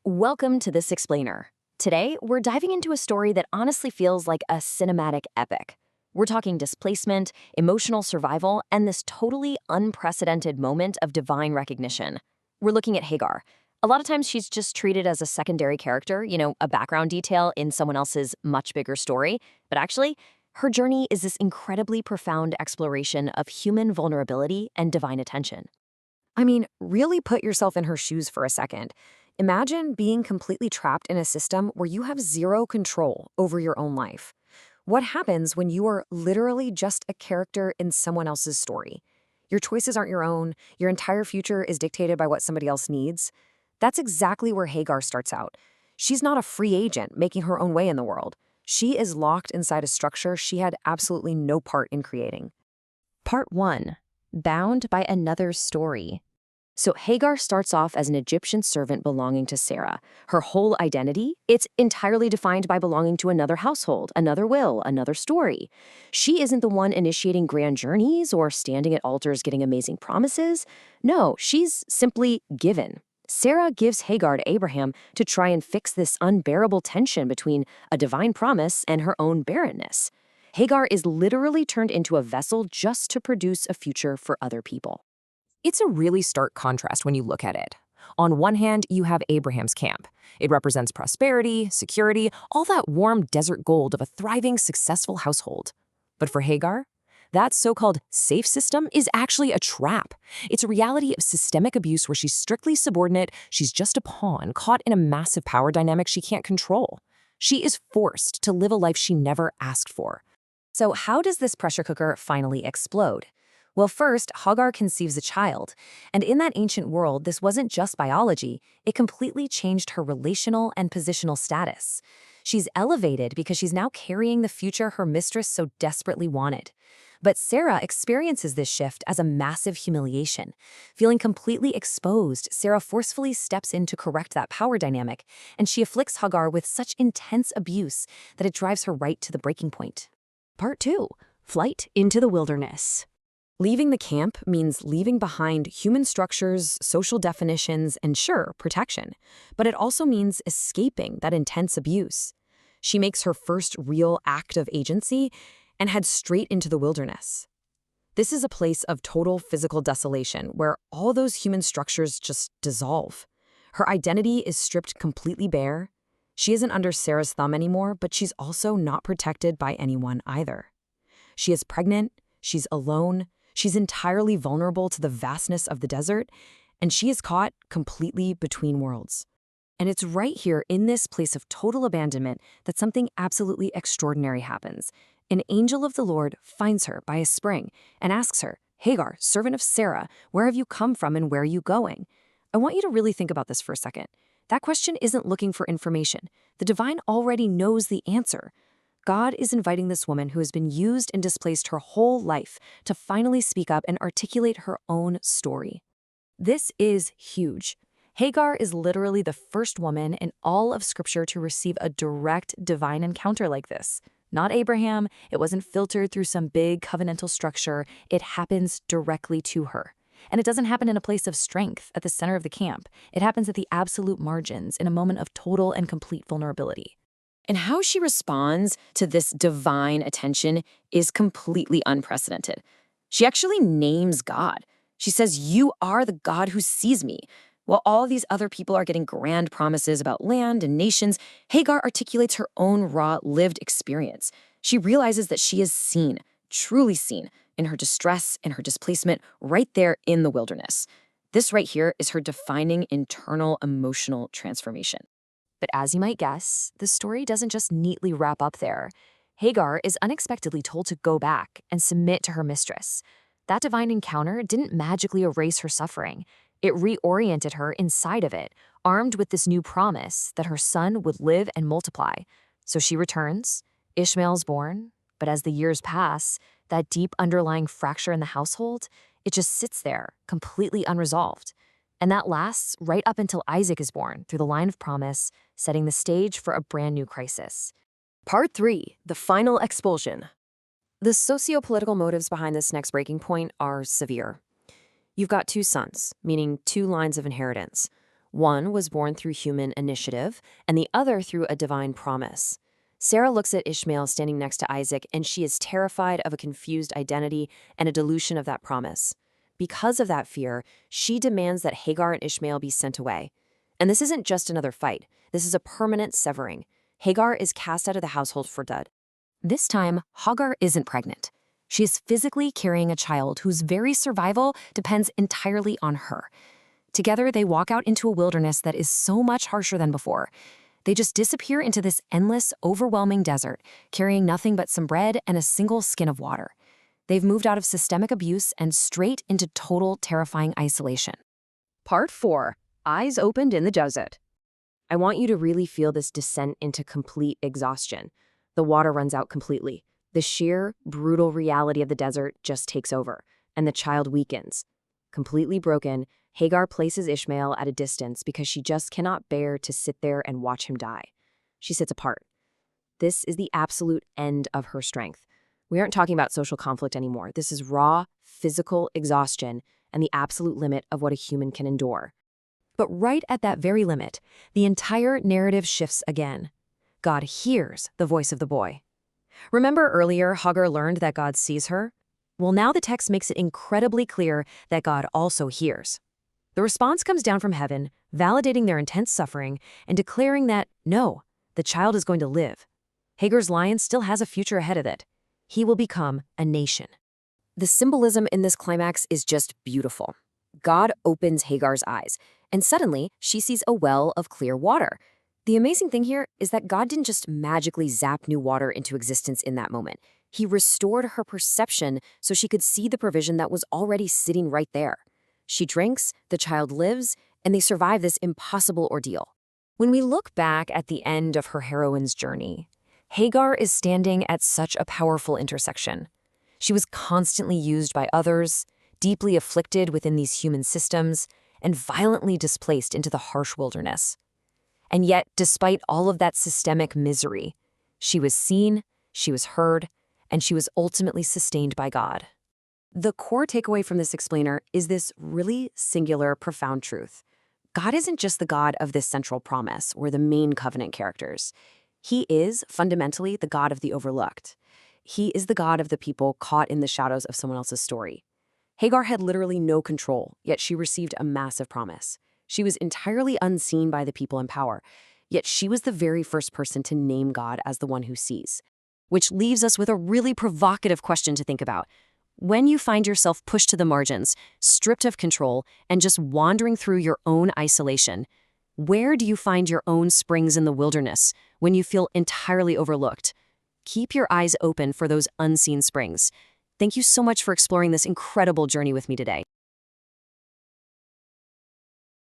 Welcome to This Explainer. Today, we're diving into a story that honestly feels like a cinematic epic. We're talking displacement, emotional survival, and this totally unprecedented moment of divine recognition. We're looking at Hagar. A lot of times she's just treated as a secondary character, a background detail in someone else's much bigger story. But actually, her journey is this incredibly profound exploration of human vulnerability and divine attention. I mean, really put yourself in her shoes for a second. Imagine being completely trapped in a system where you have zero control over your own life. What happens when you are literally just a character in someone else's story? Your choices aren't your own, your entire future is dictated by what somebody else needs. That's exactly where Hagar starts out. She's not a free agent making her own way in the world. She is locked inside a structure she had absolutely no part in creating. Part 1. Bound by another story. So Hagar starts off as an Egyptian servant belonging to Sarah. Her whole identity, it's entirely defined by belonging to another household, another will, another story. She isn't the one initiating grand journeys or standing at altars getting amazing promises. No, she's simply given. Sarah gives Hagar to Abraham to try and fix this unbearable tension between a divine promise and her own barrenness. Hagar is literally turned into a vessel just to produce a future for other people. It's a really stark contrast when you look at it. On one hand, you have Abraham's camp. It represents prosperity, security, all that warm desert gold of a thriving, successful household. But for Hagar, that so-called safe system is actually a trap. It's a reality of systemic abuse where she's strictly subordinate, she's just a pawn caught in a massive power dynamic she can't control. She is forced to live a life she never asked for. So how does this pressure cooker finally explode? Well, first, Hagar conceives a child, and in that ancient world, this wasn't just biology, it completely changed her relational and positional status. She's elevated because she's now carrying the future her mistress so desperately wanted. But Sarah experiences this shift as a massive humiliation. Feeling completely exposed, Sarah forcefully steps in to correct that power dynamic, and she afflicts Hagar with such intense abuse that it drives her right to the breaking point. Part 2. Flight into the wilderness. Leaving the camp means leaving behind human structures, social definitions, and sure, protection. But it also means escaping that intense abuse. She makes her first real act of agency and heads straight into the wilderness. This is a place of total physical desolation where all those human structures just dissolve. Her identity is stripped completely bare. She isn't under Sarah's thumb anymore, but she's also not protected by anyone either. She is pregnant, she's alone, she's entirely vulnerable to the vastness of the desert, and she is caught completely between worlds. And it's right here in this place of total abandonment that something absolutely extraordinary happens. An angel of the Lord finds her by a spring and asks her, "Hagar, servant of Sarah, where have you come from and where are you going?" I want you to really think about this for a second. That question isn't looking for information. The divine already knows the answer. God is inviting this woman who has been used and displaced her whole life to finally speak up and articulate her own story. This is huge. Hagar is literally the first woman in all of Scripture to receive a direct divine encounter like this. Not Abraham, it wasn't filtered through some big covenantal structure, it happens directly to her. And it doesn't happen in a place of strength at the center of the camp. It happens at the absolute margins in a moment of total and complete vulnerability. And how she responds to this divine attention is completely unprecedented. She actually names God. She says, "You are the God who sees me." While all these other people are getting grand promises about land and nations, Hagar articulates her own raw, lived experience. She realizes that she is seen, truly seen, in her distress and her displacement right there in the wilderness. This right here is her defining internal emotional transformation. But as you might guess, the story doesn't just neatly wrap up there. Hagar is unexpectedly told to go back and submit to her mistress. That divine encounter didn't magically erase her suffering. It reoriented her inside of it, armed with this new promise that her son would live and multiply. So she returns, Ishmael's born, but as the years pass, that deep underlying fracture in the household, it just sits there, completely unresolved. And that lasts right up until Isaac is born through the line of promise, setting the stage for a brand new crisis. Part 3. The final expulsion. The socio-political motives behind this next breaking point are severe. You've got two sons, meaning two lines of inheritance. One was born through human initiative, and the other through a divine promise. Sarah looks at Ishmael standing next to Isaac, and she is terrified of a confused identity and a dilution of that promise. Because of that fear, she demands that Hagar and Ishmael be sent away. And this isn't just another fight. This is a permanent severing. Hagar is cast out of the household for good. This time, Hagar isn't pregnant. She is physically carrying a child whose very survival depends entirely on her. Together, they walk out into a wilderness that is so much harsher than before. They just disappear into this endless, overwhelming desert, carrying nothing but some bread and a single skin of water. They've moved out of systemic abuse and straight into total, terrifying isolation. Part 4. Eyes opened in the desert. I want you to really feel this descent into complete exhaustion. The water runs out completely. The sheer, brutal reality of the desert just takes over, and the child weakens. Completely broken, Hagar places Ishmael at a distance because she just cannot bear to sit there and watch him die. She sits apart. This is the absolute end of her strength. We aren't talking about social conflict anymore. This is raw, physical exhaustion and the absolute limit of what a human can endure. But right at that very limit, the entire narrative shifts again. God hears the voice of the boy. Remember earlier Hagar learned that God sees her? Well, now the text makes it incredibly clear that God also hears. The response comes down from heaven, validating their intense suffering and declaring that, no, the child is going to live. Hagar's lion still has a future ahead of it. He will become a nation. The symbolism in this climax is just beautiful. God opens Hagar's eyes, and suddenly she sees a well of clear water. The amazing thing here is that God didn't just magically zap new water into existence in that moment. He restored her perception so she could see the provision that was already sitting right there. She drinks, the child lives, and they survive this impossible ordeal. When we look back at the end of her heroine's journey, Hagar is standing at such a powerful intersection. She was constantly used by others, deeply afflicted within these human systems, and violently displaced into the harsh wilderness. And yet, despite all of that systemic misery, she was seen, she was heard, and she was ultimately sustained by God. The core takeaway from this explainer is this really singular, profound truth. God isn't just the God of this central promise or the main covenant characters. He is, fundamentally, the God of the overlooked. He is the God of the people caught in the shadows of someone else's story. Hagar had literally no control, yet she received a massive promise. She was entirely unseen by the people in power, yet she was the very first person to name God as the one who sees. Which leaves us with a really provocative question to think about. When you find yourself pushed to the margins, stripped of control, and just wandering through your own isolation, where do you find your own springs in the wilderness when you feel entirely overlooked? Keep your eyes open for those unseen springs. Thank you so much for exploring this incredible journey with me today.